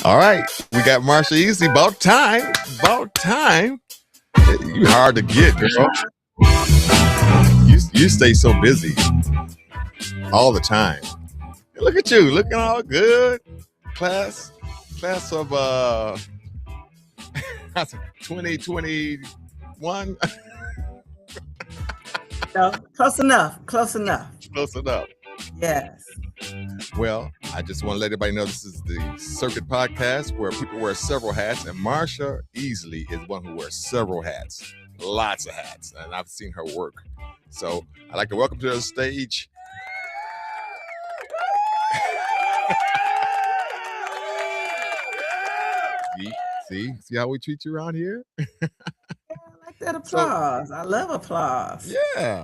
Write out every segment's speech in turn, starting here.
All right, we got Marsha Easy. About time. About time. You hard to get, girl. You stay so busy all the time. Look at you, looking all good. Class of 2021. No, close enough. Close enough. Close enough. Yes. Well, I just want to let everybody know this is the Circuit Podcast where people wear several hats, and Marsha Easley is one who wears several hats, lots of hats, and I've seen her work. So I'd like to welcome to the stage. See how we treat you around here? Yeah, I like that applause. I love applause.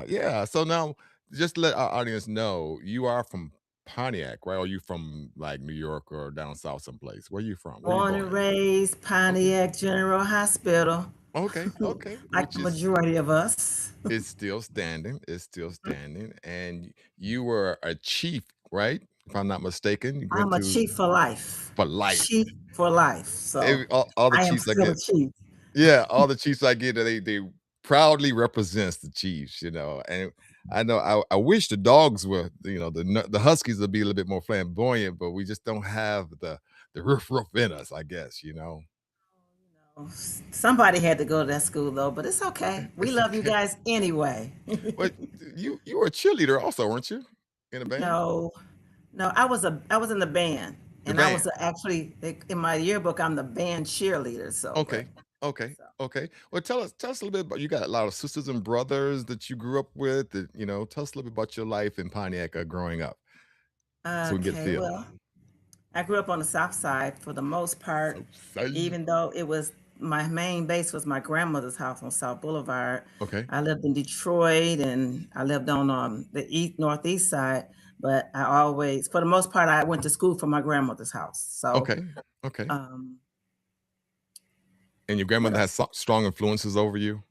Yeah. So now, just to let our audience know, you are from Pontiac, right? Or are you from like New York or down south someplace? Where are you from? Where are you Born and born? raised Okay. Pontiac General Hospital, Okay. like Which the is majority of us. it's still standing. It's still standing. And you were a chief, right? If I'm not mistaken, you went I'm a to chief for life. for life. Chief for life. So All the I am chiefs I still a get. chief. Yeah, all the Chiefs I get, they proudly represents the Chiefs, And I know I wish the dogs were, the Huskies would be a little bit more flamboyant, but we just don't have the roof in us, I guess. Somebody had to go to that school though, but it's okay. We It's love you okay. guys anyway. But you were a cheerleader also, weren't you? In a band? No, no, I was in the band, The and I band. was actually in my yearbook. I'm the band cheerleader. Okay. Okay. So Okay. Well, tell us a little bit about you got a lot of sisters and brothers that you grew up with. Tell us a little bit about your life in Pontiac growing up, so we can get a okay, feel. well, I grew up on the South Side for the most part, So say even though it was my main base was my grandmother's house on South Boulevard. okay. I lived in Detroit and I lived on the east northeast side, but I always, for the most part, I went to school from my grandmother's house. So, Okay. Okay. um, And your what grandmother has else? strong influences over you?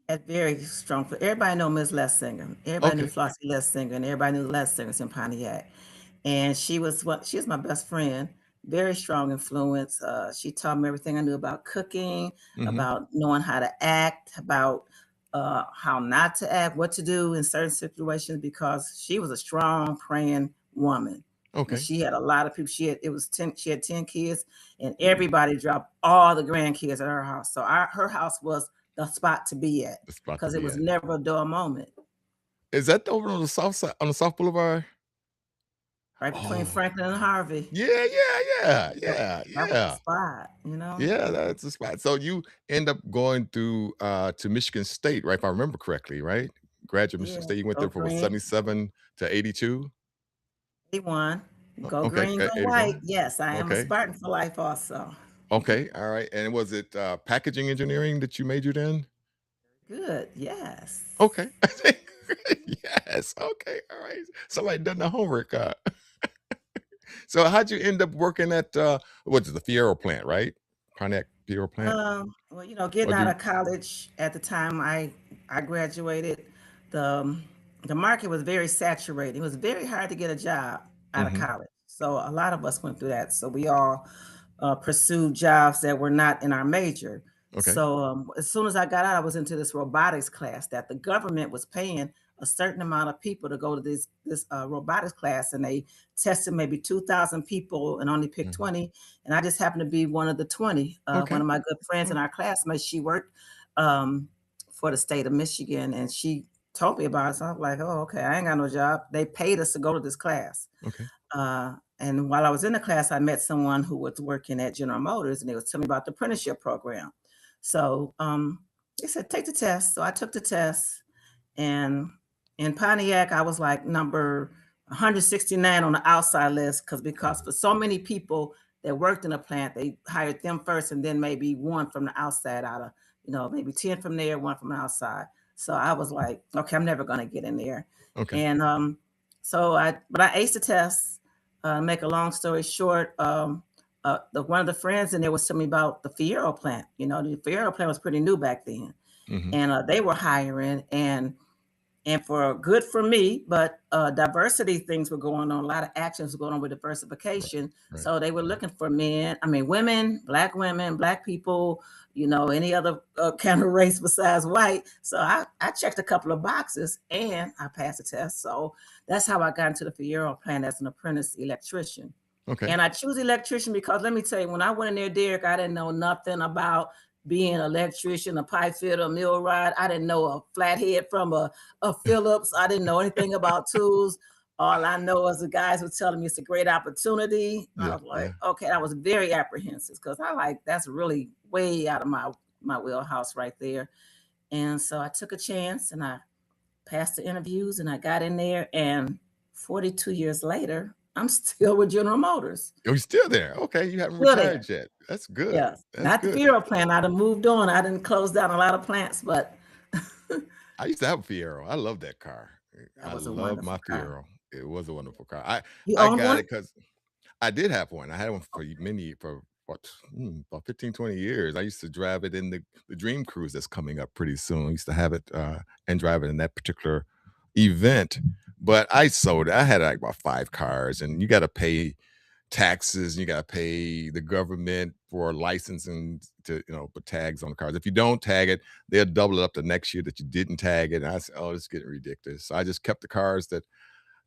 At very strong. Everybody know Miss Lessinger. Everybody knew Okay. Flossie Lessinger, and everybody knew the Lessingers in Pontiac. And she was my best friend. Very strong influence. She taught me everything I knew about cooking, Mhm. about knowing how to act, about how not to act, what to do in certain situations. Because she was a strong, praying woman, and Okay. she had a lot of people. She had 10 kids, and everybody dropped all the grandkids at her house. So her house was the spot to be at The spot to because it be was at. never a dull moment. Is that over on the south side on the South Boulevard? Right between Oh. Franklin and Harvey. Yep, that was the Yeah. spot. Yeah, that's the spot. So you end up going to Michigan State, right? If I remember correctly, right? Graduate Michigan Yeah, State. You went go there for what, green, 77 to 82? 81. Go Okay, green, go white. 81. Yes, I am a Okay. Spartan for life also. Okay. All right. And was it packaging engineering that you majored in? Good, yes. Okay. Yes. Okay. All right. Somebody done the homework. So how'd you end up working at what's it, the Fiero plant, right? Pontiac Fiero plant? Well, getting Or out do of college at the time I graduated, the the market was very saturated. It was very hard to get a job out of hmm college. So a lot of us went through that. So we all pursued jobs that were not in our major. okay. So as soon as I got out, I was into this robotics class that the government was paying a certain amount of people to go to this robotics class, and they tested maybe 2,000 people and only picked Mhm. 20. And I just happened to be one of the 20. One Okay. of my good friends Oh, and our classmates, she worked um, for the state of Michigan, and she told me about it. So I was like, oh, okay, I ain't got no job. They paid us to go to this class. okay. And while I was in the class, I met someone who was working at General Motors, and they was telling me about the apprenticeship program. So they said, take the test. So I took the test, and in Pontiac, I was like number 169 on the outside list because for so many people that worked in the plant, they hired them first, and then maybe one from the outside out of maybe 10 from there, one from the outside. So I was like, okay, I'm never gonna get in there. Okay. And but I aced the test. Make a long story short, one of the friends in there was telling me about the Fiero plant. The Fiero plant was pretty new back then, hmm and they were hiring. And and for good for me, but diversity things were going on. A lot of actions were going on with Right. diversification. Right. So they were Right. looking for women, black people, any other kind of race besides white. So I checked a couple of boxes and I passed the test. So that's how I got into the Fiero plant as an apprentice electrician. Okay. And I choose electrician because let me tell you, when I went in there, Derek, I didn't know nothing about being an electrician, a pipe fitter, a millwright. I didn't know a flathead from a Phillips. I didn't know anything about tools. All I know is the guys were telling me it's a great opportunity. I Yeah. was like, Yeah. okay, I was very apprehensive because that's really way out of my wheelhouse right there. And so I took a chance and I passed the interviews and I got in there. And 42 years later, I'm still with General Motors. Oh, you're still there. Okay. You haven't Still there. retired yet. That's good. Yes. That's Not the good. Fiero plant. I'd have moved on. I didn't close down a lot of plants, but I used to have a Fiero. I love that car. that I was a love my wonderful car. Fiero. It was a wonderful car. I You I owned got one? it because I did have one. I had one for for what, about 15, 20 years. I used to drive it in the Dream Cruise that's coming up pretty soon. I used to have it and drive it in that particular event. But I sold it. I had like about 5 cars, and you got to pay taxes, and you got to pay the government for licensing to, put tags on the cars. If you don't tag it, they'll double it up the next year that you didn't tag it. And I said, oh, this is getting ridiculous. So I just kept the cars that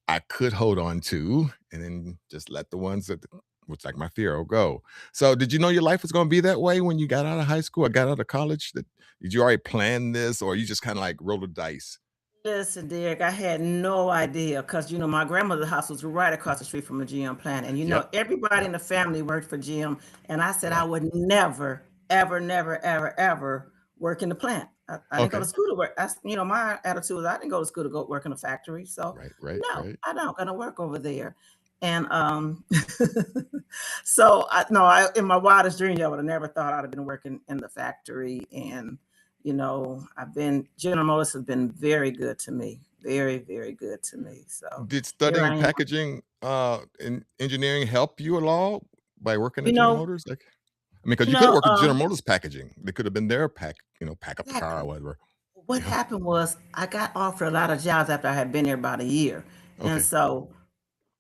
I could hold on to, and then just let the ones that which like my Fiero go. So did you know your life was gonna be that way when you got out of high school or got out of college? Did you already plan this, or you just kinda like roll the dice? Listen, Derek, I had no idea because my grandmother's house was right across the street from a GM plant, and Yep. everybody in Yep. the family worked for GM. And I said I Right. would never, ever, never, ever, ever work in the plant. I didn't go to Okay. school to work. My attitude was I didn't go to school to go work in a factory. So Right, right, no, right. I don't gonna work over there. And so I no, I in my wildest dreams I would have never thought I'd have been working in the factory. And I've been General Motors has been very good to me, very, very good to me. So Did here studying I am. packaging, in engineering help you at all by working You at General know, Motors? Like, I mean, because you you could know, work at General Motors packaging. They could have been their pack up the car or exactly. whatever. What Yeah. happened was I got offered a lot of jobs after I had been there about a year. And Okay. so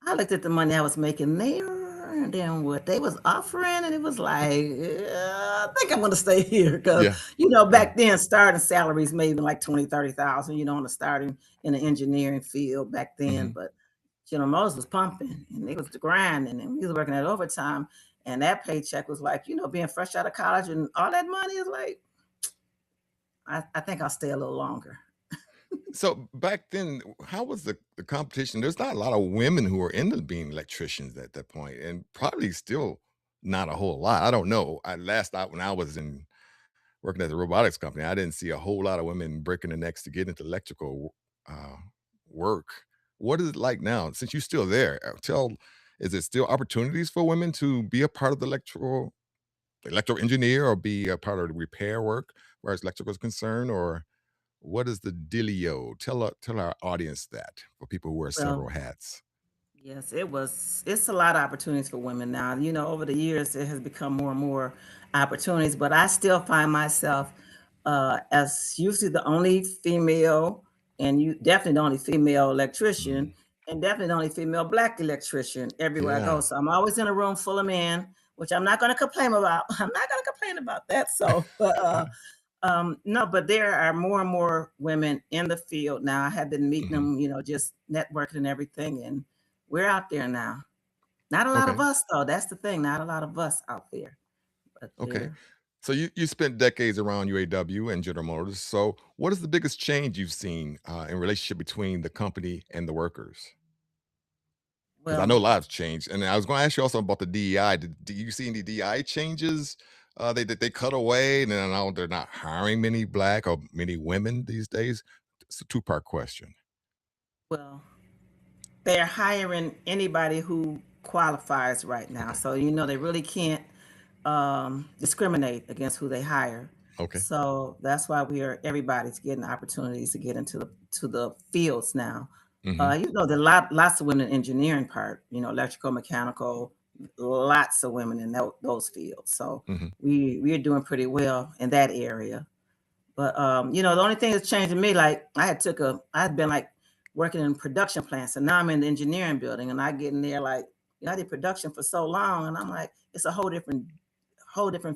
I looked at the money I was making there and then what they was offering, and it was like, I think I'm gonna stay here because Yeah. Yeah. back then starting salaries maybe like 20, 30,000, on the starting in the engineering field back then. Mhm. But General Motors was pumping and it was grinding and we was working at overtime. And that paycheck was like, being fresh out of college and all that money is like, I think I'll stay a little longer. So back then, how was the competition? There's not a lot of women who were into being electricians at that point, and probably still not a whole lot. I don't know. I last out when I was in working at the robotics company, I didn't see a whole lot of women breaking their necks to get into electrical uh, work. What is it like now? Since you're still there, is it still opportunities for women to be a part of the electro engineer or be a part of the repair work, whereas electrical is concerned, or what is the dealio? Tell our audience that for people who wear several Well, hats. yes, it's a lot of opportunities for women now. Over the years, it has become more and more opportunities, but I still find myself as usually the only female, and you definitely the only female electrician, Mhm. and definitely the only female black electrician everywhere I go. Yeah. So I'm always in a room full of men, which I'm not going to complain about. I'm not going to complain about that. So, but no, but there are more and more women in the field now. I have been meeting Mhm. them, just networking and everything, and we're out there now. Not a lot of Okay. us, though. That's the thing. Not a lot of us out there, but Okay. there. So you spent decades around UAW and General Motors. So what is the biggest change you've seen in relationship between the company and the workers? Because I Well, know a lot's changed. And I was going to ask you also about the DEI. Do you see any DEI changes? They cut away, and then now they're not hiring many black or many women these days. It's a two-part question. well, they're hiring anybody who qualifies right now. Okay. So they really can't discriminate against who they hire. Okay. So that's why everybody's getting opportunities to get into the fields now. Hmm. There are lots of women in engineering part, electrical, mechanical, lots of women in those fields. So Hmm. we're doing pretty well in that area. But you know, the only thing that's changing me, like I'd been like working in production plants, and now I'm in the engineering building, and I get in there like, you know, I did production for so long, and I'm like, it's a whole different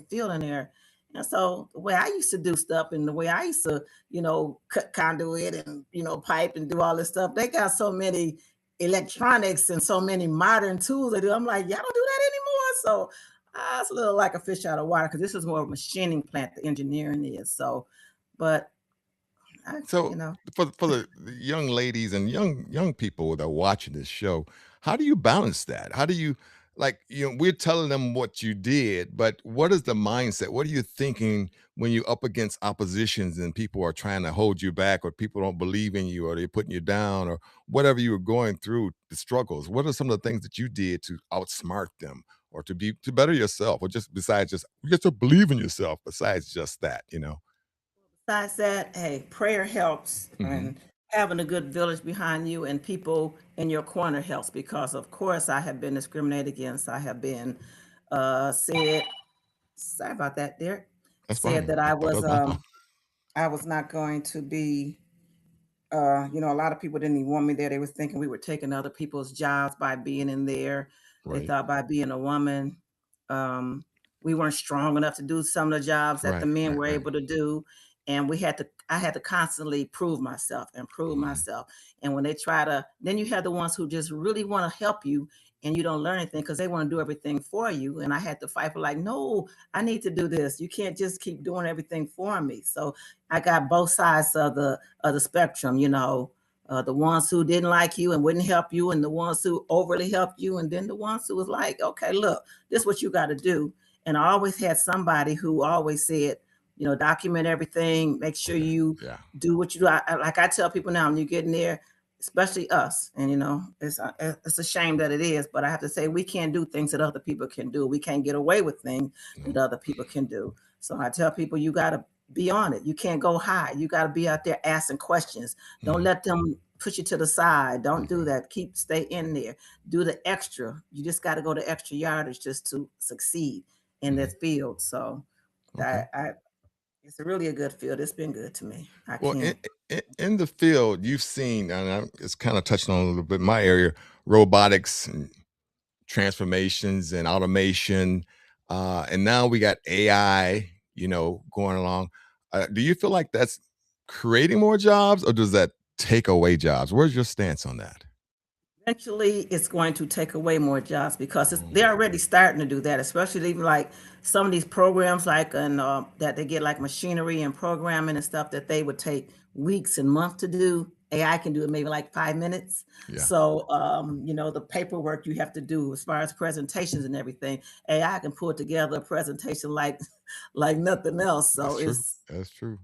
feel in there. And so the way I used to do stuff and the way I used to, you know, cut conduit and, you know, pipe and do all this stuff, they got so many electronics and so many modern tools they do. I'm like, y'all don't do that anymore. So it's a little like a fish out of water because this is more of a machining plant, the engineering is. So, but I, you So know, for the young ladies and young people that are watching this show, how do you balance that? How do you like we're telling them what you did, but what is the mindset? What are you thinking when you're up against oppositions and people are trying to hold you back or people don't believe in you or they're putting you down or whatever you were going through, the struggles? What are some of the things that you did to outsmart them or to better yourself or just besides just to believe in yourself besides just that? besides that, hey, prayer helps, Hmm. and having a good village behind you and people in your corner helps because, of course, I have been discriminated against. I have been said, sorry about that, Derek, That's said fine. that That's my fault. I was not going to be. You know, a lot of people didn't even want me there. They was thinking we were taking other people's jobs by being in there. They Right. thought by being a woman, um, we weren't strong enough to do some of the jobs that the Right, men right, were right. able to do. And I had to constantly prove myself and prove Mhm. myself. And when they try to, then you have the ones who just really want to help you and you don't learn anything because they want to do everything for you. And I had to fight for like, no, I need to do this. You can't just keep doing everything for me. So I got both sides of the spectrum, you know, the ones who didn't like you and wouldn't help you, and the ones who overly helped you, and then the ones who was like, okay, look, this is what you got to do. And I always had somebody who always said, you know, document everything, make sure Okay. you Yeah. do what you do. Like I tell people now, when you get in there, especially us, and you know, it's a shame that it is, but I have to say we can't do things that other people can do. We can't get away with things No. that other people can do. So I tell people you got to be on it. You can't go high. You got to be out there asking questions. Don't Mhm. let them push you to the side. Don't do Okay. that. Stay in there. Do the extra. You just got to go the extra yardage just to succeed in Mhm. this field. So Okay. I it's really a good field. It's been good to me. I Well, can't. in the field, you've seen, and it's kind of touching on a little bit my area, robotics and transformations and automation, and now we got AI, going along. Do you feel like that's creating more jobs, or does that take away jobs? Where's your stance on that? Eventually, it's going to take away more jobs because Mm, they're already starting to do that, especially even like some of these programs, like that they get like machinery and programming and stuff that they would take weeks and months to do. AI can do it maybe like 5 minutes. yeah, So, you know, the paperwork you have to do as far as presentations and everything, AI can put together a presentation like like nothing else. that's So true. That's true.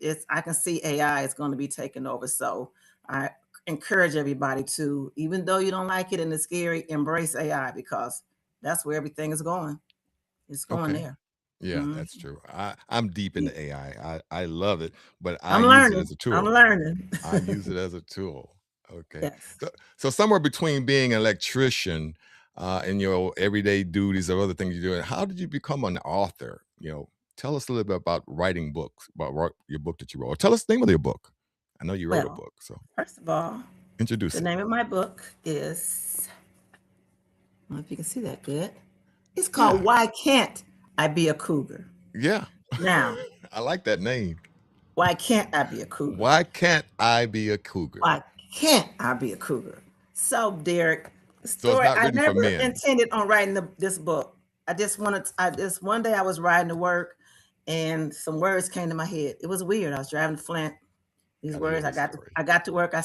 it's I can see AI is going to be taking over. So I encourage everybody to, even though you don't like it and it's scary, embrace AI because that's where everything is going. It's going Okay. there. Yeah, Mhm. that's true. I'm deep Yeah. into AI. I love it, but I I'm use it learning. as a I'm tool. learning. I use it as a tool. Okay. Yes. So somewhere between being an electrician and your everyday duties or other things you're doing, how did you become an author? Tell us a little bit about writing books, about your book that you wrote. Or tell us the name of your book. I know you wrote a Well, book, so first of all, introduce the it. name of my book is, I don't know if you can see that good. It's Yeah. called Why Can't I Be a Cougar? Yeah. Now, I like that name. why can't I be a cougar? Why can't I be a cougar? Why can't I be a cougar? So, Derek, the So it's story, not I written for never men. intended on writing this book. I just one day I was riding to work and some words came to my head. It was weird. I was driving to Flint. These Gotta hear words, this story. I got to work. I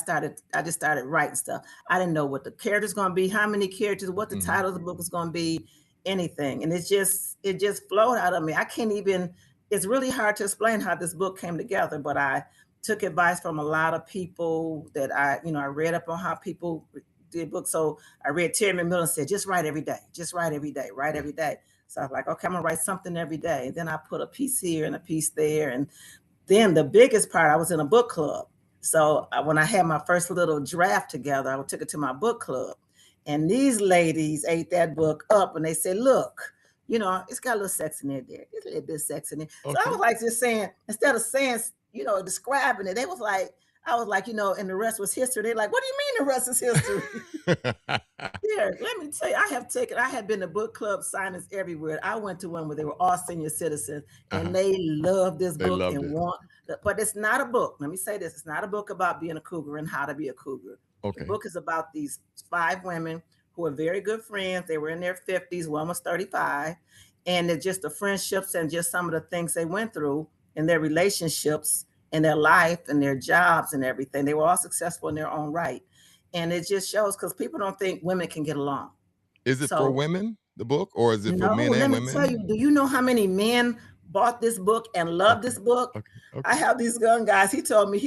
just started writing stuff. I didn't know what the character's going to be, how many characters, what the Hmm. title of the book is going to be, anything. And it just flowed out of me. I can't even, it's really hard to explain how this book came together, but I took advice from a lot of people that I read up on how people did books. So I read Terry McMillan said, just write every day, just write every day, write Yeah. every day. So I was like, okay, I'm gonna write something every day. And then I put a piece here and a piece there. And then the biggest part, I was in a book club. So when I had my first little draft together, I took it to my book club. And these ladies ate that book up and they said, look, it's got a little sex in there, Derek. It's a little bit of sex in there. So I was Okay. like just saying, instead of saying, describing it, they was like, I was like, and the rest was history. They're like, what do you mean the rest is history? Yeah, let me tell you, I have been to book club signings everywhere. I went to one where they were all senior citizens and Uh-huh. they loved this They book and loved it. but it's not a book. Let me say this. It's not a book about being a cougar and how to be a cougar. The Okay. book is about these 5 women who are very good friends. They were in their 50s, one was 35. And it's just the friendships and just some of the things they went through in their relationships in their life and their jobs and everything. They were all successful in their own right. And it just shows because people don't think women can get along. Is it for So, women, the book, or is it for no, men let and me tell women? you, do you know how many men bought this book and love Okay. this book? Okay. I Okay. have these young guys. He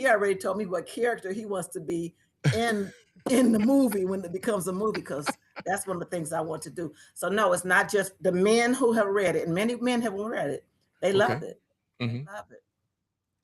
already told me what character he wants to be in the movie when it becomes a movie, because that's one of the things I want to do. So no, it's not just the men who have read it, and many men have read it. They love Okay. it. They Mhm. love it.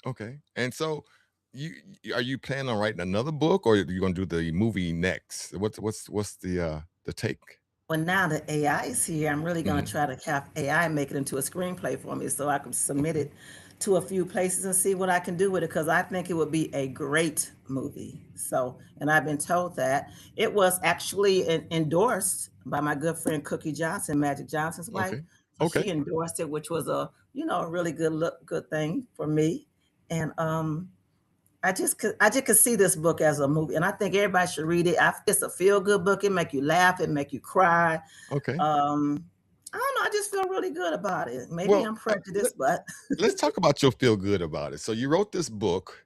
Okay. And so you are you planning on writing another book, or are you gonna do the movie next? What's the take? Well, now that AI is here, I'm really going to Mhm. try to have AI make it into a screenplay for me so I can submit Okay. it to a few places and see what I can do with it, because I think it would be a great movie. So, and I've been told that it was actually endorsed by my good friend Cookie Johnson, Magic Johnson's wife. Okay. So she Okay. endorsed it, which was a really good thing for me. And I just could see this book as a movie, and I think everybody should read it. It's a feel good book. It make you laugh. It make you cry. Okay. Um, I don't know. I just feel really good about it. Maybe Well, I'm let, prejudiced, but let's talk about your feel good about it. So you wrote this book.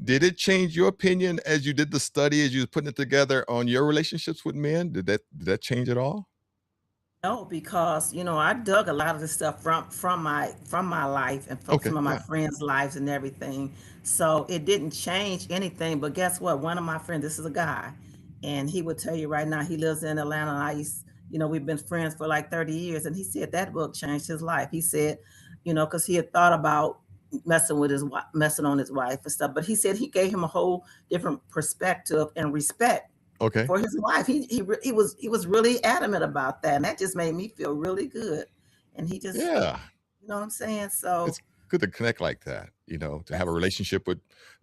Did it change your opinion as you did the study, as you was putting it together on your relationships with men? Did that change at all? no, because I dug a lot of this stuff from my life and from Okay. some of my Yeah. friends' lives and everything. So it didn't change anything. But guess what? One of my friends, this is a guy, and he would tell you right now he lives in Atlanta. And we've been friends for like 30 years, and he said that book changed his life. He said, because he had thought about messing on his wife and stuff, but he said he gave him a whole different perspective and respect Okay. for his wife. He was really adamant about that, and that just made me feel really good. And he just, Yeah. you know what I'm saying? So It's good to connect like that, to have a that's relationship with.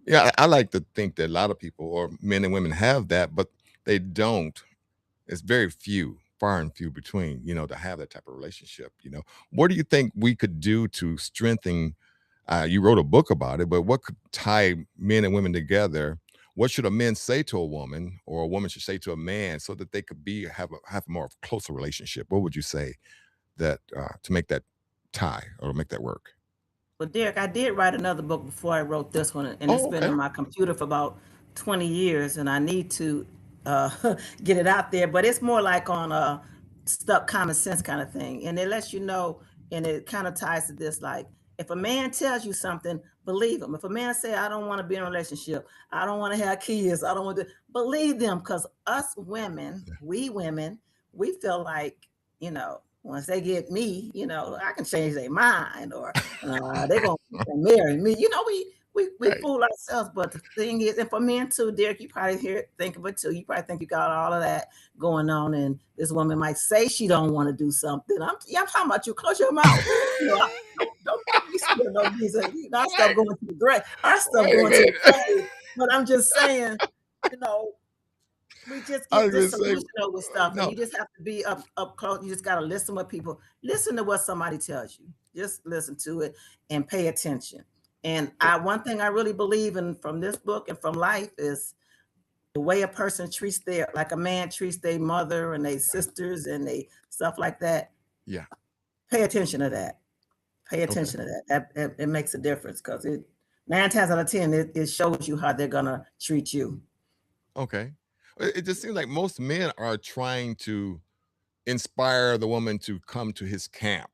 Yeah, I like to think that a lot of people or men and women have that, but they don't. It's very few, far and few between, to have that type of relationship. What do you think we could do to strengthen? You wrote a book about it, but what could tie men and women together? What should a man say to a woman, or a woman should say to a man, so that they could have a more closer relationship? What would you say that to make that tie or make that work? But Derek, I did write another book before I wrote this one, and it's Oh, been okay. in my computer for about 20 years, and I need to uh, get it out there. But it's more like on a stuck common sense kind of thing, and it lets you know, and it kind of ties to this: like, if a man tells you something, believe him. If a man say, "I don't want to be in a relationship, I don't want to have kids, I don't want to," believe them, because us women, Yeah. we feel like, once they get me, I can change their mind, or they're gonna marry me. We Right. fool ourselves, but the thing is, and for men too, Derek, you probably think of it too. You probably think you got all of that going on, and this woman might say she don't want to do something. I'm talking about you. Close your mouth. Don't make me spill no reason. Our stuff Wait, going to the grave. Our stuff wait a going to the minute. grave. But I'm just saying, you know, we just I get was gonna say, disillusioned with stuff, and no. you just have to be up close. You just gotta listen what people listen to what somebody tells you. Just listen to it and pay attention. And Well, one thing I really believe in from this book and from life is the way a person treats like a man treats their mother and their sisters and they stuff like that. yeah. Pay attention to that. Pay Okay. attention to that. It makes a difference, because 9 times out of 10 it shows you how they're gonna treat you. Okay. It just seems like most men are trying to inspire the woman to come to his camp.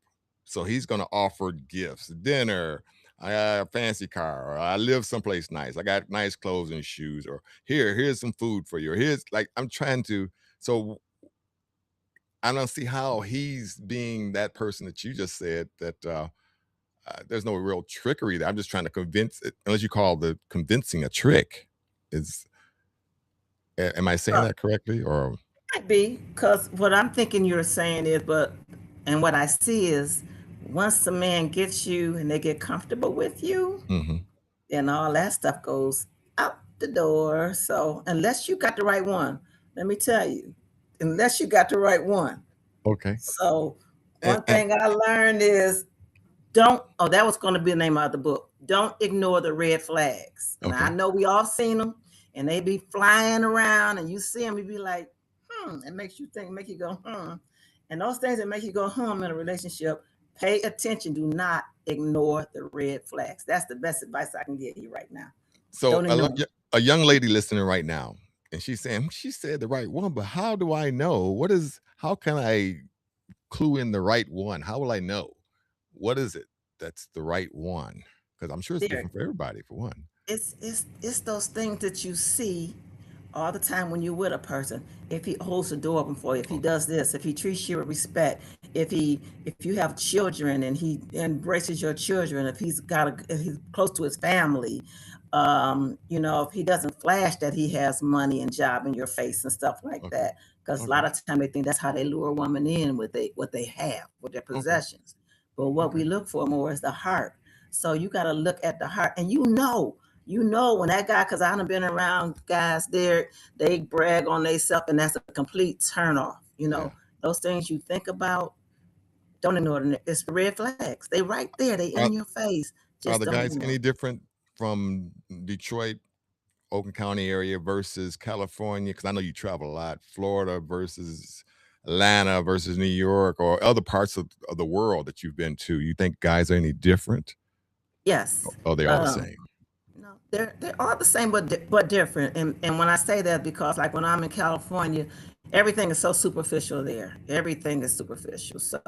So he's going to offer gifts, dinner, I got a fancy car, or I live someplace nice. I got nice clothes and shoes, or here's some food for you. Or here's like I'm trying to. So I don't see how he's being that person that you just said that there's no real trickery there. I'm just trying to convince it, unless you call the convincing a trick. Is am I saying Uh, that correctly? Or Might be, because what I'm thinking you're saying is, but And what I see is once the man gets you and they get comfortable with you, Hmm. then all that stuff goes out the door. So unless you got the right one, let me tell you, unless you got the right one. Okay. So And, one and thing I learned is don't, oh, that was going to be the name of the book. Don't ignore the red flags. Now I okay. know we all seen them and they be flying around and you see them, you be like, it makes you think, make you go, And those things that make you go, in a relationship, pay attention. Do not ignore the red flags. That's the best advice I can give you right now. So Don't ignore them. a young lady listening right now, and she's saying she said the right one, but how do I know? How can I clue in the right one? How will I know? What is it that's the right one? Because I'm sure it's There, different for everybody, for one. it's those things that you see all the time when you're with a person. If he holds the door open for you, if he Okay. does this, if he treats you with respect, if you have children and he embraces your children, if he's close to his family, if he doesn't flash that he has money and job in your face and stuff like Okay. that. Because a Okay. lot of time they think that's how they lure a woman in with what they have, with their Okay. possessions. But what Okay. we look for more is the heart. So you got to look at the heart, and you know when that guy, because I've been around guys there, they brag on themselves, and that's a complete turn off. Yeah. Those things you think about, don't ignore them. It's red flags. They right there. They Are, in your face. are Just the don't guys ignore any them. different from Detroit, Oakland County area versus California? Because I know you travel a lot. Florida versus Atlanta versus New York or other parts of the world that you've been to. You think guys are any different? Yes. Oh, they all the Um, same. no, they're all the same, but different. And when I say that, because like when I'm in California, everything is so superficial there. Everything is superficial. So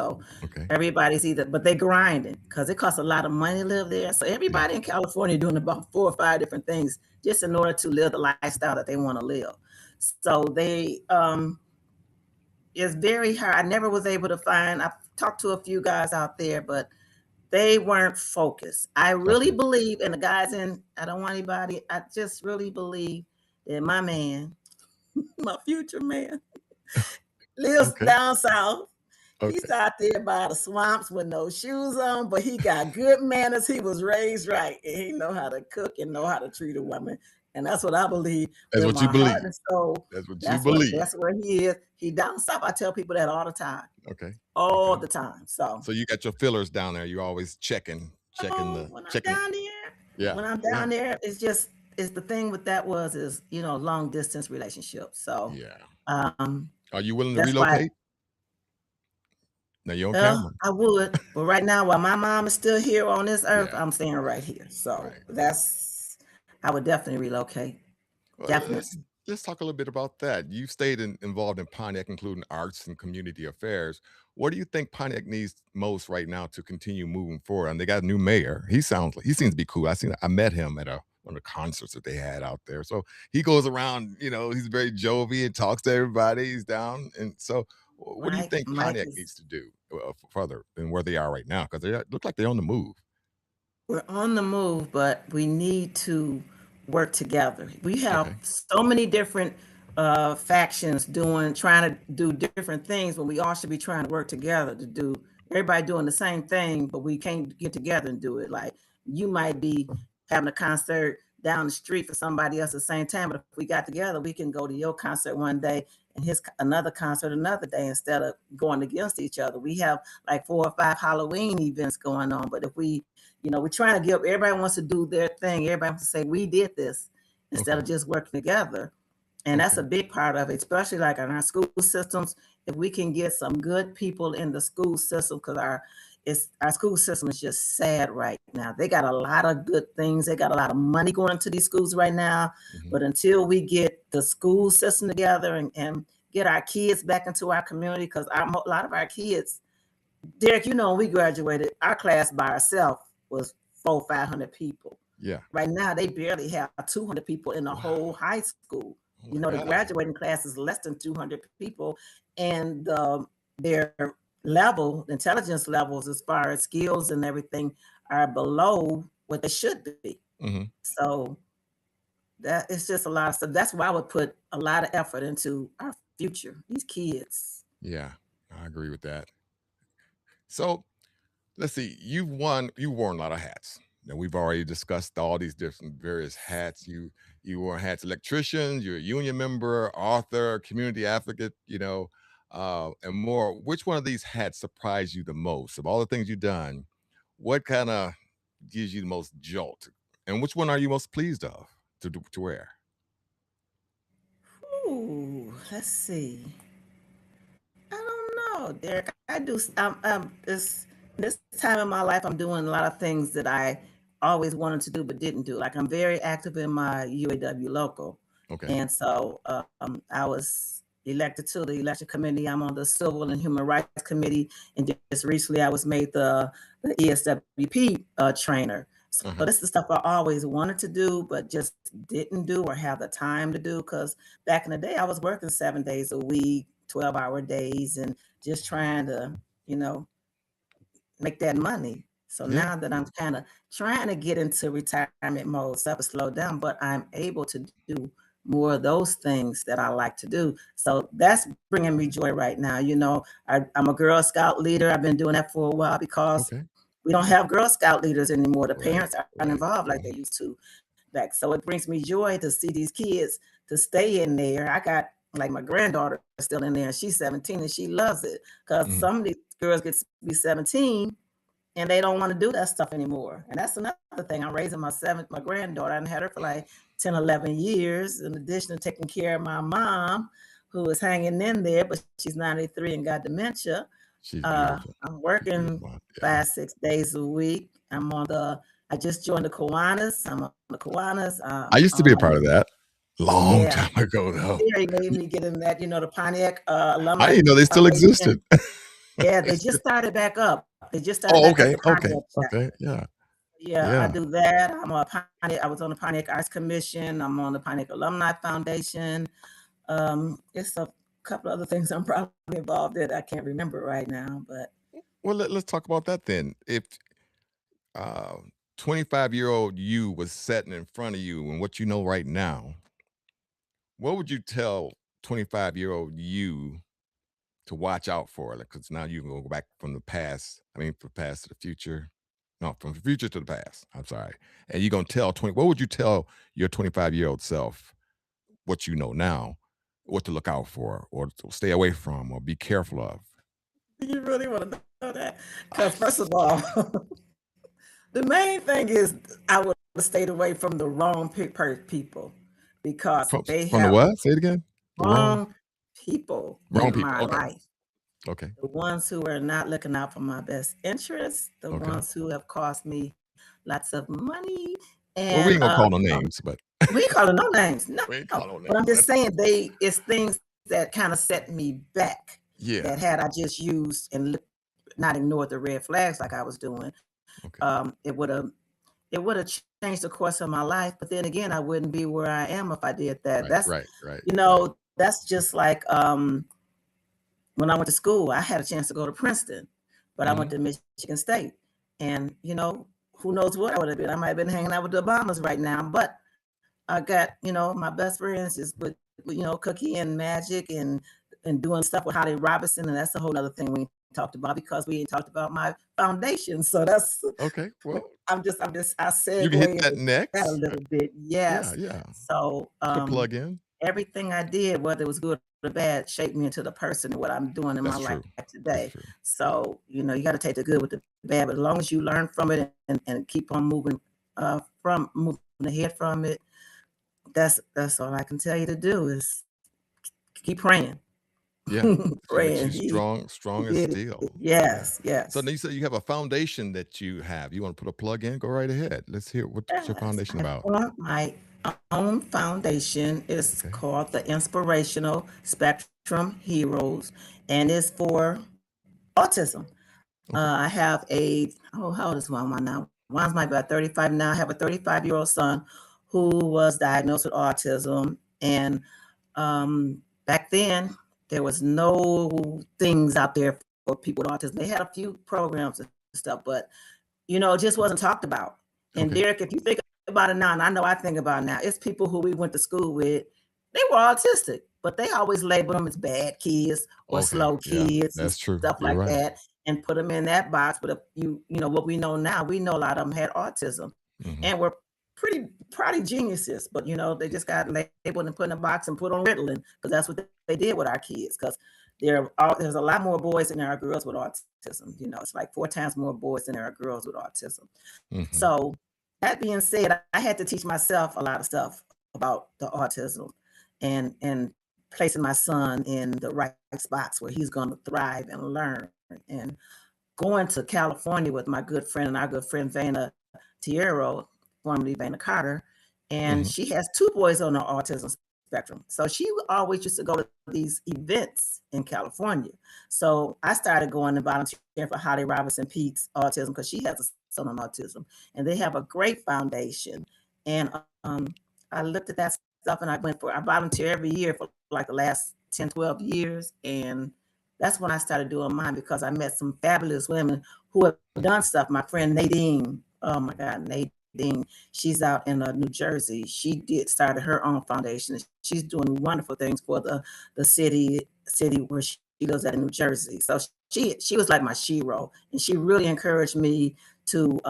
Okay. everybody's either, but they grinding because it costs a lot of money to live there. So Yeah. everybody in California doing about 4 or 5 different things just in order to live the lifestyle that they want to live. So it's very hard. I never was able to find. I've talked to a few guys out there, but they weren't focused. I really Okay. believe, and the guys in, I don't want anybody, I just really believe that my man, my future man, lives Okay. down south. Okay. He's out there by the swamps with no shoes on, but he got good manners. He was raised right, and he know how to cook and know how to treat a woman. And that's what I believe That's with what you my heart believe. and soul. That's what you That's what believe. that's where he is. He down south. I tell people that Okay. all Okay. the time. So So you got your fillers down there. You always when I'm checking. down there, Yeah. when I'm Yeah. down there, it's the thing with that is long distance relationship. So Yeah. um Are you willing to that's why relocate? Now you're on camera. I would, but right now while my mom is still here on this earth, Yeah. I'm staying right here. So Right. Right. that's I would definitely relocate. Well, Definitely. let's talk a little bit about that. You stayed involved in Pontiac, including arts and community affairs. What do you think Pontiac needs most right now to continue moving forward? And they got a new mayor. He seems to be cool. I met him at one of the concerts that they had out there. So he goes around, he's very jovial and talks to everybody. He's down. And so what do you think Mike Pontiac is needs to do further than where they are right now? Because they look like they're on the move. We're on the move, but we need to work together. We have Okay. so many different factions trying to do different things when we all should be trying to work together to do everybody doing the same thing, but we can't get together and do it. Like you might be having a concert down the street for somebody else at the same time, but if we got together, we can go to your concert one day and his another concert another day instead of going against each other. We have like 4 or 5 Halloween events going on, but if we're trying to give everybody wants to do their thing. Everybody wants to say we did this instead Okay. of just working together. And that's Okay. a big part of it, especially like in our school systems. If we can get some good people in the school system, because our school system is just sad right now. They got a lot of good things. They got a lot of money going into these schools right now. Hmm. But until we get the school system together and get our kids back into our community, because a lot of our kids, Derek, when we graduated, our class by ourselves was 500 people. Yeah. Right now, they barely have 200 people in the whole Wow. high school. Oh my The God. graduating class is less than 200 people, and their intelligence levels, as far as skills and everything, are below what they should be. Hmm. So that it's just a lot of stuff. That's why I would put a lot of effort into our future, these kids. Yeah. I agree with that. So let's see. You've worn a lot of hats. Now we've already discussed all these different various hats. You wore hats, electrician, you're a union member, author, community advocate, and more. Which one of these hats surprised you the most? Of all the things you've done, what kind of gives you the most jolt? And which one are you most pleased of to wear? Ooh, let's see. I don't know, Derek. I do. This time in my life, I'm doing a lot of things that I always wanted to do but didn't do. Like I'm very active in my UAW local, Okay. and so I was elected to the election committee. I'm on the Civil and Human Rights Committee, and just recently I was made the ESWP trainer. So Uh-huh. this is the stuff I always wanted to do, but just didn't do or have the time to do because back in the day, I was working 7 days a week, 12-hour days, and just trying to, you know, make that money. So Yeah. now that I'm kind of trying to get into retirement mode, stuff has slowed down, but I'm able to do more of those things that I like to do. So that's bringing me joy right now. I'm a Girl Scout leader. I've been doing that for a while because Okay. we don't have Girl Scout leaders anymore. The Right. parents aren't Right. involved like Right. they used to back. So it brings me joy to see these kids to stay in there. I got like my granddaughter still in there, and she's 17 and she loves it because Mhm. some of these girls get to be 17 and they don't want to do that stuff anymore. And that's another thing. I'm raising my granddaughter. I had her for like 10, 11 years, in addition to taking care of my mom, who is hanging in there, but she's 93 and got dementia. She's beautiful. I'm She's working beautiful. Yeah. 5, 6 days a week. I just joined the Kiwanis. I'm on the Kiwanis. I used to be a part of that. Long Yeah, time ago, though. Terry made me get in that, the Pontiac I Alumni didn't know they still Foundation. existed. Yeah, They they just still started back up. They just started Oh, back up okay, the okay, Pontiac chapter. okay, yeah, Yeah, I yeah. do that. I was on the Pontiac Arts Commission. I'm on the Pontiac Alumni Foundation. It's a couple other things I'm probably involved in. I can't remember right now, but Well, let's talk about that then. If, 25-year-old you was sitting in front of you and what you know right now, what would you tell 25-year-old you to watch out for? Like, 'cause now you can go back from the past. I mean, from past to the future. No, from the future to the past. I'm sorry. And you're gonna tell 20 what would you tell your 25-year-old self what you know now, what to look out for or to stay away from or be careful of? do you really want to know that? Because first of all, the main thing is I would have stayed away from the wrong people because From they from the have what? Say it again. The wrong people wrong in people. my Okay. life. Okay. The ones who are not looking out for my best interests, the Okay. ones who have cost me lots of money, Well, we and ain't gonna call no names, but we ain't calling no names, no. we ain't call no But I'm names, just but saying it's things that kind of set me back. yeah. That had I just used and not ignored the red flags like I was doing, Okay. it would have changed the course of my life. But then again, I wouldn't be where I am if I did that. Right, That's right, right, you right. know that's just like when I went to school, I had a chance to go to Princeton, but I went Mhm. to Michigan State. And, who knows what I would have been. I might have been hanging out with the Obamas right now, but I got, my best friends is with Cookie and Magic and doing stuff with Holly Robinson. And that's a whole other thing we ain't talked about because we ain't talked about my foundation. So that's, Okay, well, I you can segue hit that into that a next. little bit. Yeah, Yes. yeah. So, Put a plug in. everything I did, whether it was good or bad, shaped me into the person and what I'm doing in my That's life true. That's today. true. So, you got to take the good with the bad, but as long as you learn from it and keep on moving ahead from it, that's all I can tell you to do is keep praying. Yeah. It makes you Praying. He strong as did it. steel. Yeah. Yes, So yes. now you said you have a foundation that you have. You wanna put a plug in? Go right ahead. Let's hear what's your Yes, foundation I about? formed my own foundation. It's Okay. called the Inspirational Spectrum Heroes, and it's for autism. Okay. I have how old is one now? One's might be about 35 now. I have a 35-year-old son who was diagnosed with autism. And back then, there was no things out there for people with autism. They had a few programs and stuff, but it just wasn't talked about. And Okay. Derek, if you think about it now, and I know I think about it now, it's people who we went to school with, they were autistic, but they always labeled them as bad kids or Okay. slow Yeah. kids and That's true. stuff You're like right. that. and put them in that box. But if you know what we know now, we know a lot of them had autism Mhm. and were probably geniuses, but they just got labeled and put in a box and put on Ritalin because that's what they did with our kids. Because there's a lot more boys than there are girls with autism. It's like 4 times more boys than there are girls with autism. Mhm. So that being said, I had to teach myself a lot of stuff about the autism and placing my son in the right spots where he's going to thrive and learn. And going to California with my good friend and our good friend Vana Tierro, formerly Vana Carter, and Mhm. she has 2 boys on the autism spectrum. So she always used to go to these events in California. So I started going and volunteering for Holly Robinson Pete's autism because she has a son on autism, and they have a great foundation. And I looked at that stuff and I volunteer every year for like the last 10, 12 years. And that's when I started doing mine because I met some fabulous women who have done stuff. My friend Nadine, oh my God, Nadine, she's out in New Jersey. She started her own foundation. She's doing wonderful things for the city where she lives at in New Jersey. So she was like my shero, and she really encouraged me to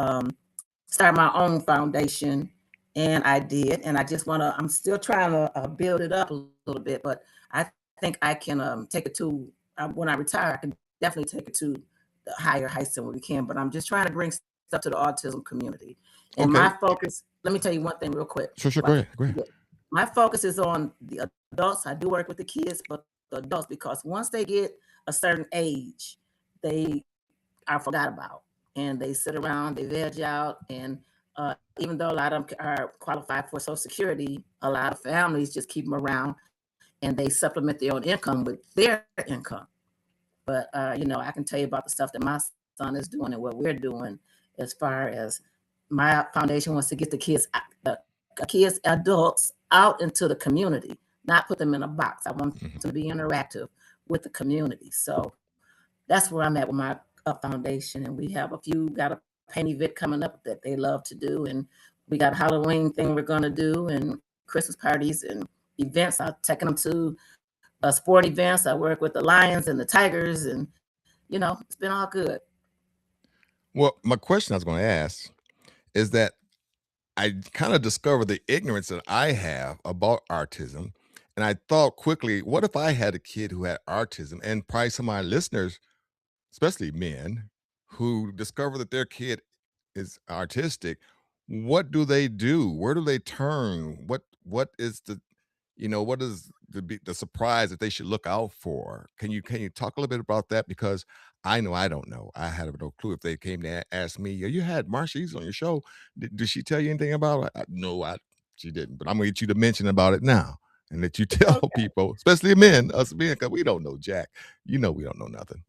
start my own foundation, and I did. And I'm still trying to build it up a little bit, but I think I can take it to when I retire. I can definitely take it to the higher heights than we can. But I'm just trying to bring stuff to the autism community. And Okay. my focus. Let me tell you one thing real quick. Sure. Go ahead. Go ahead. My focus is on the adults. I do work with the kids, but the adults, because once they get a certain age, they are forgot about, and they sit around, they veg out, and even though a lot of them are qualified for Social Security, a lot of families just keep them around, and they supplement their own income with their income. But I can tell you about the stuff that my son is doing and what we're doing as far as my foundation wants to get the kids, adults out into the community, not put them in a box. I want them Mhm. to be interactive with the community. So that's where I'm at with my foundation. And we have got a paint event coming up that they love to do. And we got a Halloween thing we're going to do, and Christmas parties and events. I'm taking them to sport events. I work with the Lions and the Tigers, and, it's been all good. Well, my question I was going to ask is that I kind of discovered the ignorance that I have about autism. And I thought quickly, what if I had a kid who had autism? And probably some of my listeners, especially men, who discover that their kid is artistic, what do they do? Where do they turn? What is what is the surprise that they should look out for? Can you talk a little bit about that? Because I know I don't know. I had no clue if they came to ask me, "Yeah, you had Marsha's on your show. Did she tell you anything about it?" No, she didn't. But I'm gonna get you to mention about it now and let you tell Okay. people, especially men, us men, because we don't know jack. We don't know nothing.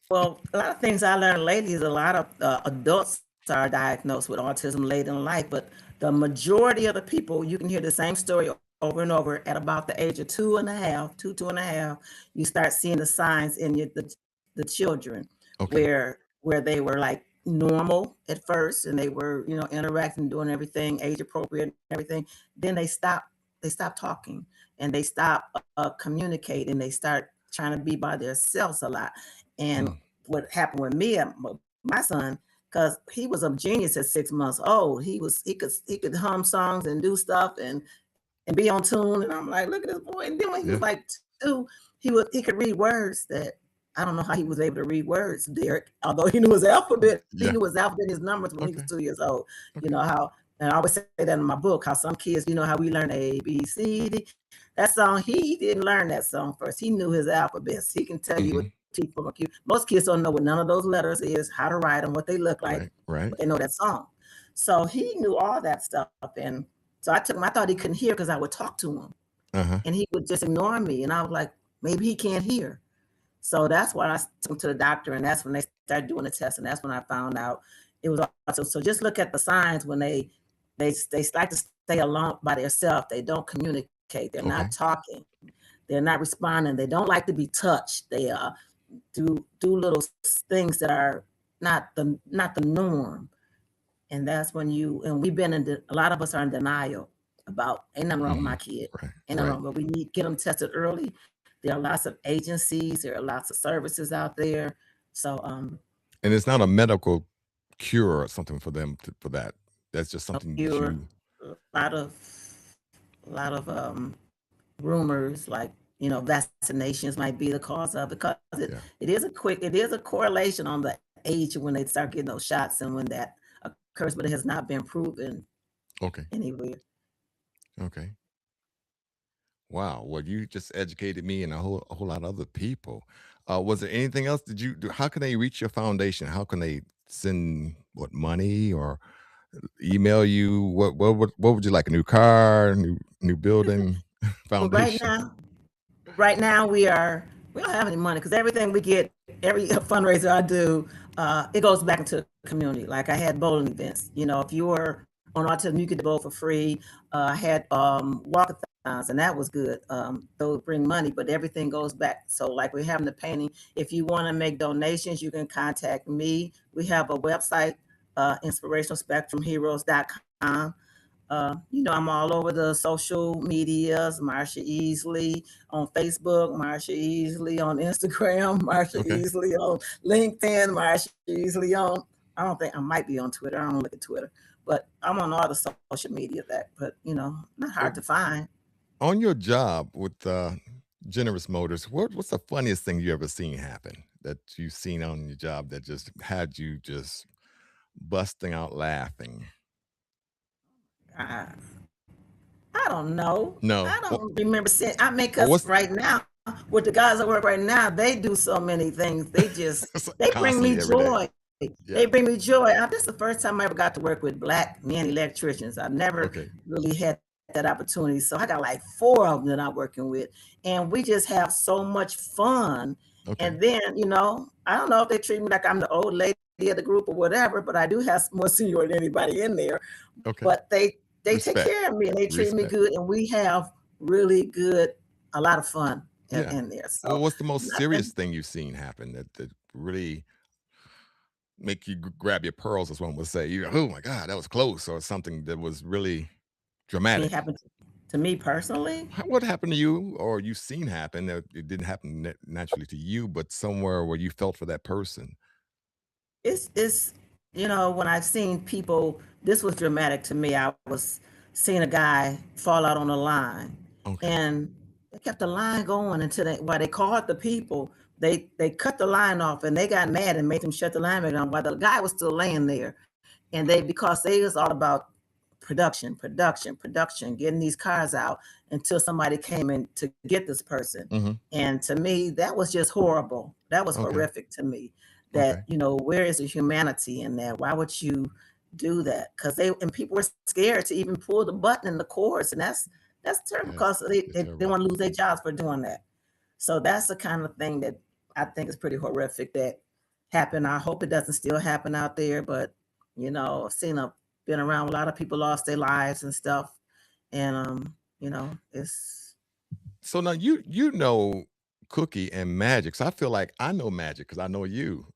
Well, a lot of things I learned lately is a lot of adults are diagnosed with autism late in life, but the majority of the people, you can hear the same story over and over at about the age of 2.5, 2.5. You start seeing the signs in the children Okay. where they were like normal at first, and they were interacting, doing everything age appropriate and everything. Then they stop talking, and they stop communicating. They start trying to be by themselves a lot. And Mm. what happened with me and my son, because he was a genius at 6 months old. He could hum songs and do stuff and be on tune. And I'm like, look at this boy. And then when he was Yeah. like 2, he could read words that I don't know how he was able to read words, Derek. Although he knew his alphabet, he Yeah. knew his alphabet, his numbers when he was Okay. 2 years old. You Okay. know how, and I always say that in my book, how some kids, how we learn ABCD. That song, he didn't learn that song first. He knew his alphabets. He can tell you what Hmm. T from a Q. Most kids don't know what none of those letters is, how to write them, what they look like, Right. Right. but they know that song. So he knew all that stuff. And so I took him, I thought he couldn't hear because I would talk to him Uh-huh. and he would just ignore me. And I was like, maybe he can't hear. So that's why I took him to the doctor, and that's when they started doing the test, and that's when I found out it was autism. So just look at the signs when they like to stay alone by themselves. They don't communicate. They're not Okay. talking. They're not responding. They don't like to be touched. They do little things that are not the norm. And that's when we've been a lot of us are in denial about ain't nothing wrong with Hmm. my kid. Right. Ain't nothing Right. wrong, but we need to get them tested early. There are lots of agencies, there are lots of services out there So And it's not a medical cure or something for them for that. That's just something that pure, you. a lot of rumors like, vaccinations might be the cause of, because Yeah. it is a correlation on the age when they start getting those shots and when that occurs, but it has not been proven Okay. anywhere. Okay. Wow. Well, you just educated me and a whole lot of other people. Was there anything else? Did you do? How can they reach your foundation? How can they send what money or email you? What would you like? A new car, new building, Well, foundation? right now we don't have any money because everything we get, every fundraiser I do, it goes back into the community. Like I had bowling events. If you were on autism, you could bowl for free. I had walkathons, and that was good. Those bring money, but everything goes back. So like we're having the painting. If you want to make donations, you can contact me. We have a website, inspirationalspectrumheroes.com. I'm all over the social medias, Marsha Easley on Facebook, Marsha Easley on Instagram, Marsha Okay. Easley on LinkedIn, Marsha Easley on, I don't think I might be on Twitter. I don't look at Twitter, but I'm on all the social media but not hard Well, to find. on your job with Generous Motors, what's the funniest thing you ever seen happen that you've seen on your job that just had you just busting out laughing? I, I don't know. No. I don't remember seeing, I mean, Or because what's right now, with the guys that work right now, they do so many things. They bring me constantly every day? joy. They Yeah. bring me joy. This is the first time I ever got to work with black men electricians. I've never Okay. really had that opportunity. So I got like 4 of them that I'm working with. And we just have so much fun. Okay. And then, I don't know if they treat me like I'm the old lady of the group or whatever, but I do have more senior than anybody in there. Okay. But they take Respect. care of me and they treat me Respect. good. And we have really a lot of fun Yeah. in there. Well, So what's the most serious nothing. thing you've seen happen that really make you grab your pearls, as one would say? You, oh my God, that was close, or something that was really It dramatic. happened to me personally. What happened to you, or you've seen happen that it didn't happen naturally to you, but somewhere where you felt for that person? It's when I've seen people, this was dramatic to me. I was seeing a guy fall out on the line, Okay. and they kept the line going until while they called the people. They cut the line off, and they got mad and made them shut the line back on while the guy was still laying there. And because they was all about production, getting these cars out until somebody came in to get this person. Hmm. And to me, that was just horrible. That was Okay. horrific to me. That, Okay. where is the humanity in that? Why would you do that? Because people were scared to even pull the button in the cords, and that's terrible Yes. because they, It's they, they terrible. want to lose their jobs for doing that. So that's the kind of thing that I think is pretty horrific that happened. I hope it doesn't still happen out there, but I've been around a lot of people lost their lives and stuff, and it's So now you know Cookie and Magic. So I feel like I know Magic because I know you.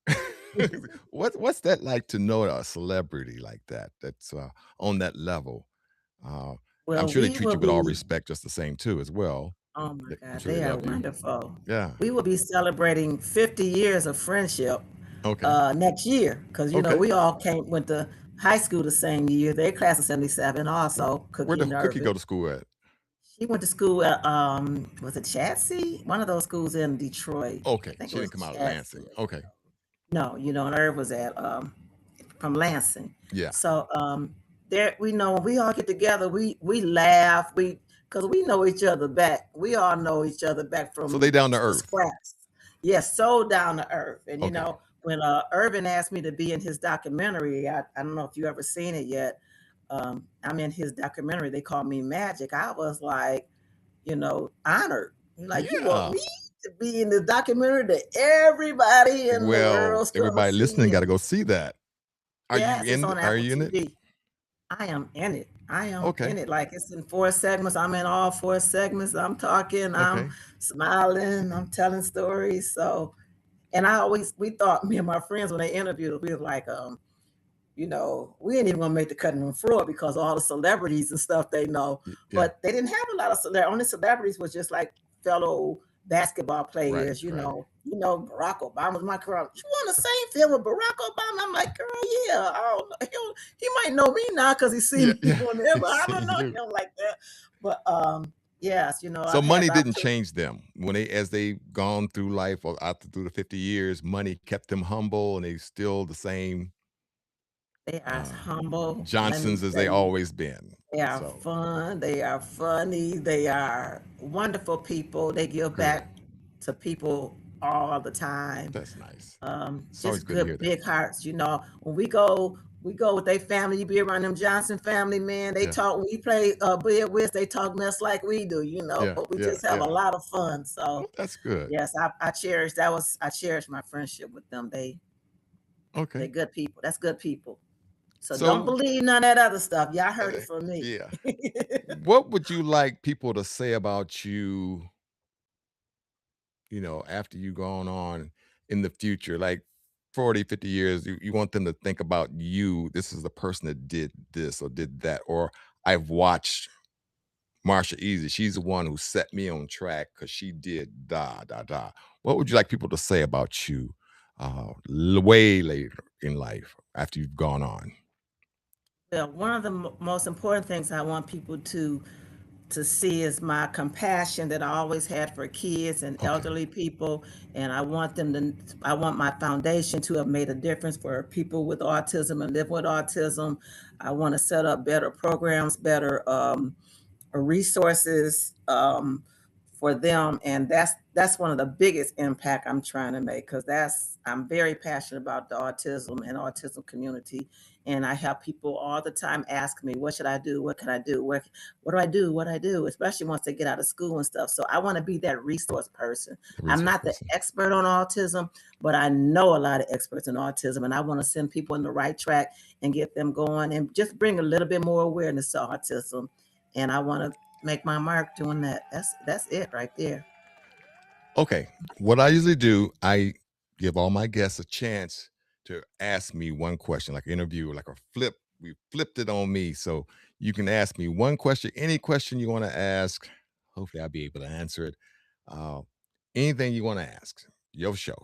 What's that like to know a celebrity like that? That's on that level. Uh, I'm well, sure they we treat will you with all be. respect, just the same too, as well. Oh my I'm God, sure they they are love you. wonderful. Yeah. We will be celebrating 50 years of friendship Okay. next year because Okay. we all went to high school the same year. Their class of 77 also, Where Cookie the and Cookie Irvin. go to school at? She went to school at was it Chadsey? One of those schools in Detroit. I Okay. think it She didn't was come out of Chadsey. Lansing. Okay. No, and Irv was at from Lansing. Yeah. So there we know when we all get together, we laugh, because we know each other back. We all know each other back So they from down to the earth. scraps. Yes, so down to earth. And Okay. when Irvin asked me to be in his documentary, I don't know if you ever seen it yet. I'm in his documentary. They call me Magic. I was like, honored. Like, you want Yeah. me to be in the documentary that everybody in the Well, world's gonna everybody listening see? got to go see that. Yes, it's on Are Apple you in it? TV. I am in it. I am Okay. in it. Like it's in 4 segments. I'm in all 4 segments. I'm talking, I'm Okay. smiling, I'm telling stories. So, and we thought, me and my friends, when they interviewed us, we were like, we ain't even gonna make the cutting room floor because all the celebrities and stuff they know. Yeah. But they didn't have a lot of their only celebrities was just like fellow basketball Right. players, Right. you know, Barack Obama's my girl. You want the same film with Barack Obama? I'm like, girl, yeah. I don't know. He might know me now because he seen Yeah, me yeah. on there, but I don't Seeing know you. him like that. But yes, you know, So I've had money the didn't opportunity. change them when as they gone through life or through the 50 years. Money kept them humble, and they still the same They are uh, humble. Let me Johnsons as tell they you, always been. they are So fun. They are funny. They are wonderful people. They give good. back to people all the time. That's nice. It's always Just good to good hear that. big hearts. You know, when we go with their family. You be around them Johnson family, man. They Yeah, talk. When we play Bill West, they talk mess like we do. You know, yeah, we yeah, just have a yeah. lot of fun. Oh, So that's good. yes, I cherish I cherish my friendship with them. They Okay. good people. That's good people. So don't So, believe none of that other stuff. Y'all heard it from me. yeah. What would you like people to say about you, after you gone on in the future? Like 40, 50 years, you want them to think about you. This is the person that did this or did that. Or I've watched Marsha Easy. She's the one who set me on track because she did da da da. What would you like people to say about you way later in life after you've gone on? Well, one of the most important things I want people to see is my compassion that I always had for kids and Okay. elderly people, and I want my foundation to have made a difference for people with autism and live with autism. I want to set up better programs, better resources for them, and that's one of the biggest impact I'm trying to make because that's I'm very passionate about the autism and autism community, and I have people all the time ask me, what should I do, what can I do, what do I do, what I do, especially once they get out of school and stuff. So I want to be that resource person. The I'm resource not the person. expert on autism, but I know a lot of experts in autism, and I want to send people in the right track and get them going and just bring a little bit more awareness to autism, and I want to make my mark doing that. That's it right there. Okay. What I usually do, I give all my guests a chance to ask me one question, like an interview, like a flip. We flipped it on me. So you can ask me one question, any question you want to ask. Hopefully, I'll be able to answer it. Uh, Anything you want to ask, your show.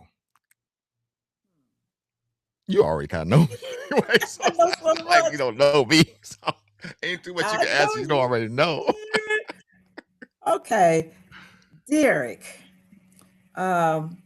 You already kind of know me, right? So I it's know not so like you much. don't know me. So ain't too much you I can ask know you don't you. already know. Okay, Derek. Um,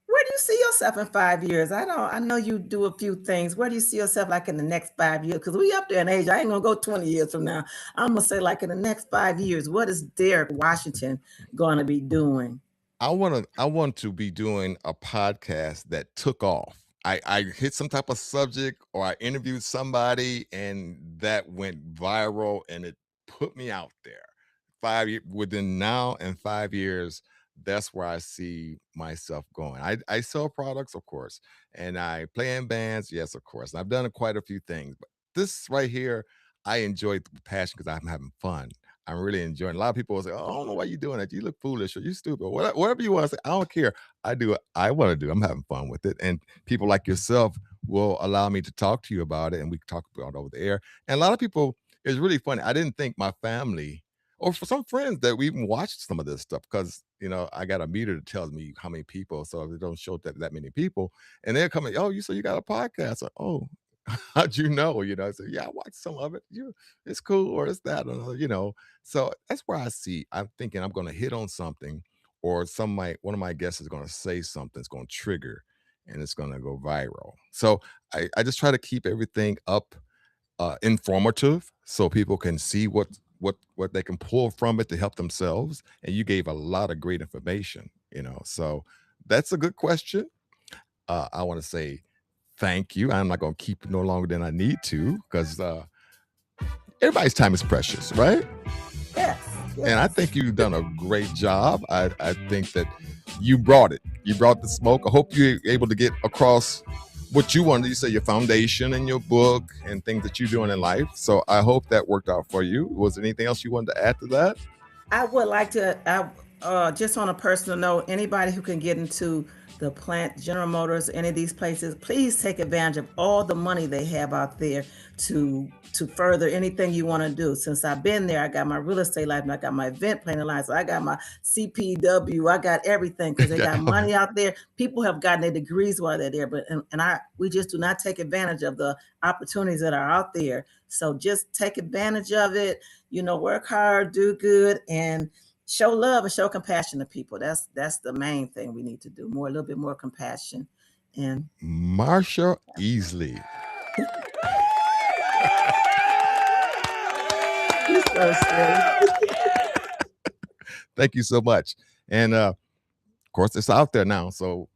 where do you see yourself in 5 years? I don't. I know you do a few things. Where do you see yourself like in the next 5 years? Because we up there in age. I ain't gonna go 20 years from now. I'm gonna say like in the next 5 years. What is Derek Washington gonna be doing? I want to be doing a podcast that took off. I hit some type of subject or I interviewed somebody and that went viral and it put me out there. Within now and 5 years, that's where I see myself going. I sell products, of course, and I play in bands, yes, of course. And I've done quite a few things, but this right here, I enjoy the passion because I'm having fun. I'm really enjoying. A lot of people will say, "Oh, I don't know why you doing that. You look foolish or you stupid." Or whatever you want to say, I don't care. I do what I want to do. I'm having fun with it, and people like yourself will allow me to talk to you about it, and we can talk about it over the air. And a lot of people, it's really funny. I didn't think my family or for some friends that we even watched some of this stuff because I got a meter that tells me how many people, so if it don't show that many people, and they're coming, "Oh, you you got a podcast?" Like, "Oh, how'd you know?" I said, "Yeah, I watched some of it. It's cool, or it's that, or." So that's where I'm thinking I'm gonna hit on something, or one of my guests is gonna say something, it's gonna trigger, and it's gonna go viral. So I just try to keep everything up, informative, so people can see what they can pull from it to help themselves. And you gave a lot of great information. So that's a good question. I want to say thank you. I'm not going to keep it no longer than I need to because everybody's time is precious, right? Yes, And I yes. think you've done a great job. I think that you brought it. You brought the smoke. I hope you're able to get across what you wanted. You say your foundation and your book and things that you're doing in life. So I hope that worked out for you. Was there anything else you wanted to add to that? I would like to, just on a personal note, anybody who can get into the plant, General Motors, any of these places, please take advantage of all the money they have out there to further anything you want to do. Since I've been there, I got my real estate license, I got my event planning license, I got my CPW, I got everything because they got money out there. People have gotten their degrees while they're there, but we just do not take advantage of the opportunities that are out there. So just take advantage of it. Work hard, do good, and show love and show compassion to people. That's the main thing we need to do. A little bit more compassion. And Marsha Easley. You're so silly. Thank you so much. And of course, it's out there now. So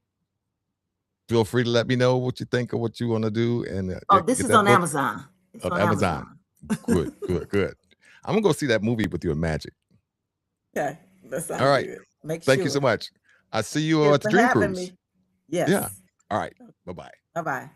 feel free to let me know what you think of what you want to do. And this is on Amazon. It's on Amazon. Good. I'm gonna go see that movie with you and Magic. Okay, that sounds all right. Good. Thank you so much. I see you at the Dream Cruise. Me. Yes. Yeah. All right. Bye-bye. Bye-bye.